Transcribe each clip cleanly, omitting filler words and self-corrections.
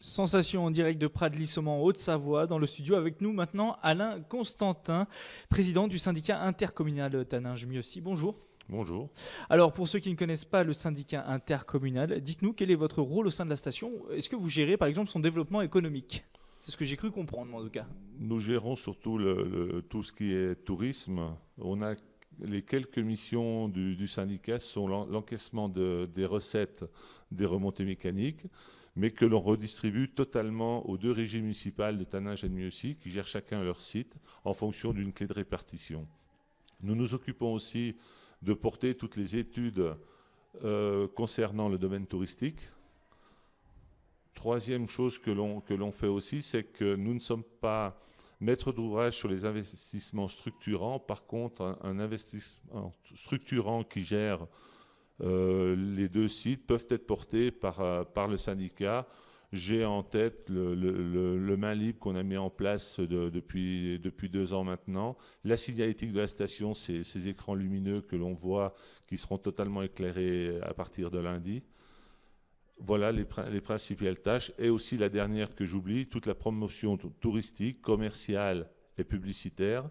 Sensation en direct de Pradly-Saumont en Haute-Savoie. Dans le studio avec nous maintenant Alain Constantin, président du syndicat intercommunal Taninges-Mieuxy. Bonjour. Bonjour. Alors pour ceux qui ne connaissent pas le syndicat intercommunal, dites-nous quel est votre rôle au sein de la station. Est-ce que vous gérez par exemple son développement économique ? C'est ce que j'ai cru comprendre en tout cas. Nous gérons surtout tout ce qui est tourisme. On a les quelques missions du syndicat sont l'encaissement des recettes des remontées mécaniques, mais que l'on redistribue totalement aux deux régies municipales de Taninges et de Mieuxy, qui gèrent chacun leur site en fonction d'une clé de répartition. Nous nous occupons aussi de porter toutes les études concernant le domaine touristique. Troisième chose que l'on fait aussi, c'est que nous ne sommes pas maîtres d'ouvrage sur les investissements structurants. Par contre, un investissement structurant qui gère les deux sites peuvent être portés par le syndicat. J'ai en tête le main libre qu'on a mis en place depuis 2 ans maintenant. La signalétique de la station, ces écrans lumineux que l'on voit qui seront totalement éclairés à partir de lundi. Voilà les principales tâches. Et aussi la dernière que j'oublie, toute la promotion touristique, commerciale et publicitaire.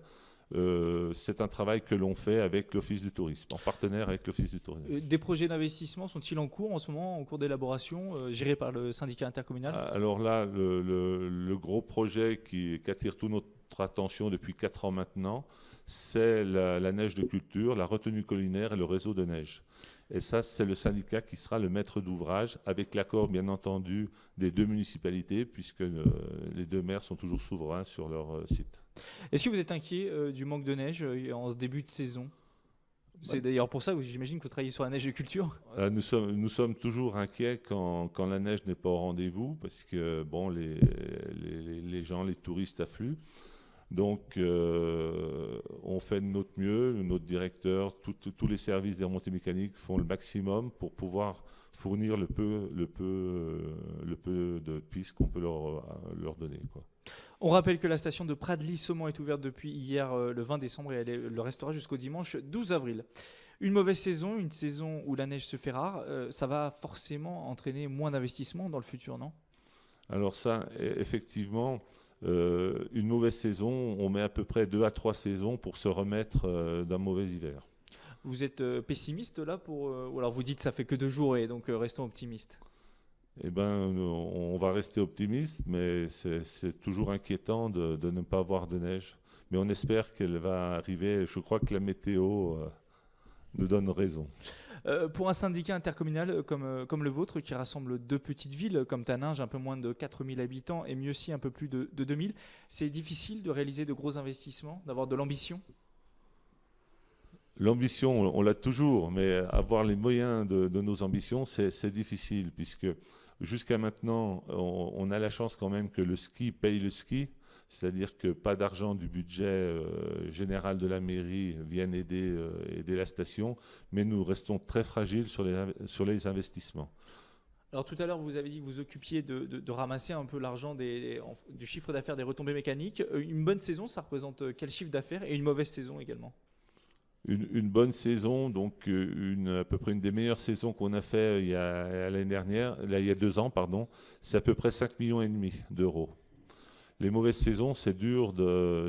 C'est un travail que l'on fait avec l'Office du tourisme, en partenaire avec l'Office du tourisme. Des projets d'investissement sont-ils en cours en ce moment, en cours d'élaboration, gérés par le syndicat intercommunal ? Alors là, le gros projet qui attire toute notre attention depuis 4 ans maintenant, c'est la neige de culture, la retenue collinaire et le réseau de neige. Et ça, c'est le syndicat qui sera le maître d'ouvrage, avec l'accord, bien entendu, des deux municipalités, puisque les deux maires sont toujours souverains sur leur site. Est-ce que vous êtes inquiet du manque de neige en ce début de saison ? C'est d'ailleurs pour ça que j'imagine que vous travaillez sur la neige de culture. Nous sommes toujours inquiets quand la neige n'est pas au rendez-vous, parce que bon, les gens, les touristes affluent. Donc, on fait de notre mieux. Notre directeur, tous les services des remontées mécaniques font le maximum pour pouvoir fournir le peu de pistes qu'on peut leur donner, quoi. On rappelle que la station de Pradly-Saumont est ouverte depuis hier, le 20 décembre, et elle le restera jusqu'au dimanche 12 avril. Une mauvaise saison, une saison où la neige se fait rare, ça va forcément entraîner moins d'investissement dans le futur, non ? Alors ça, effectivement, une mauvaise saison, on met à peu près 2 à 3 saisons pour se remettre d'un mauvais hiver. Vous êtes pessimiste là ou alors vous dites que ça fait que 2 jours et donc restons optimistes ? Eh bien, on va rester optimiste, mais c'est toujours inquiétant de ne pas avoir de neige. Mais on espère qu'elle va arriver. Je crois que la météo nous donne raison. Pour un syndicat intercommunal comme le vôtre, qui rassemble 2 petites villes comme Taninges, un peu moins de 4000 habitants, et Mieuxy, un peu plus de 2000, c'est difficile de réaliser de gros investissements, d'avoir de l'ambition ? L'ambition, on l'a toujours, mais avoir les moyens de nos ambitions, c'est difficile, puisque jusqu'à maintenant, on a la chance quand même que le ski paye le ski, c'est-à-dire que pas d'argent du budget général de la mairie vienne aider la station, mais nous restons très fragiles sur les investissements. Alors tout à l'heure, vous avez dit que vous occupiez de ramasser un peu l'argent du chiffre d'affaires des retombées mécaniques. Une bonne saison, ça représente quel chiffre d'affaires, et une mauvaise saison également ? Une bonne saison, donc à peu près une des meilleures saisons qu'on a fait il y a 2 ans, c'est à peu près 5,5 millions d'euros. Les mauvaises saisons, c'est dur de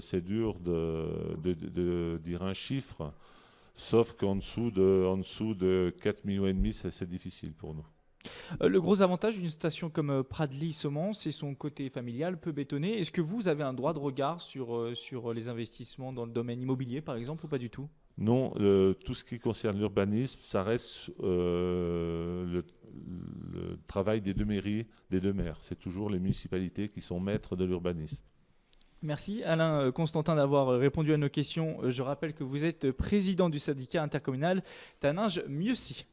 dire un chiffre, sauf qu'en dessous de 4,5 millions, c'est difficile pour nous. Le gros avantage d'une station comme Pradly-Saumont, c'est son côté familial, peu bétonné. Est-ce que vous avez un droit de regard sur les investissements dans le domaine immobilier, par exemple, ou pas du tout ? Non, tout ce qui concerne l'urbanisme, ça reste le travail des deux mairies, des deux maires. C'est toujours les municipalités qui sont maîtres de l'urbanisme. Merci Alain Constantin d'avoir répondu à nos questions. Je rappelle que vous êtes président du syndicat intercommunal Taninges-Mieuxy.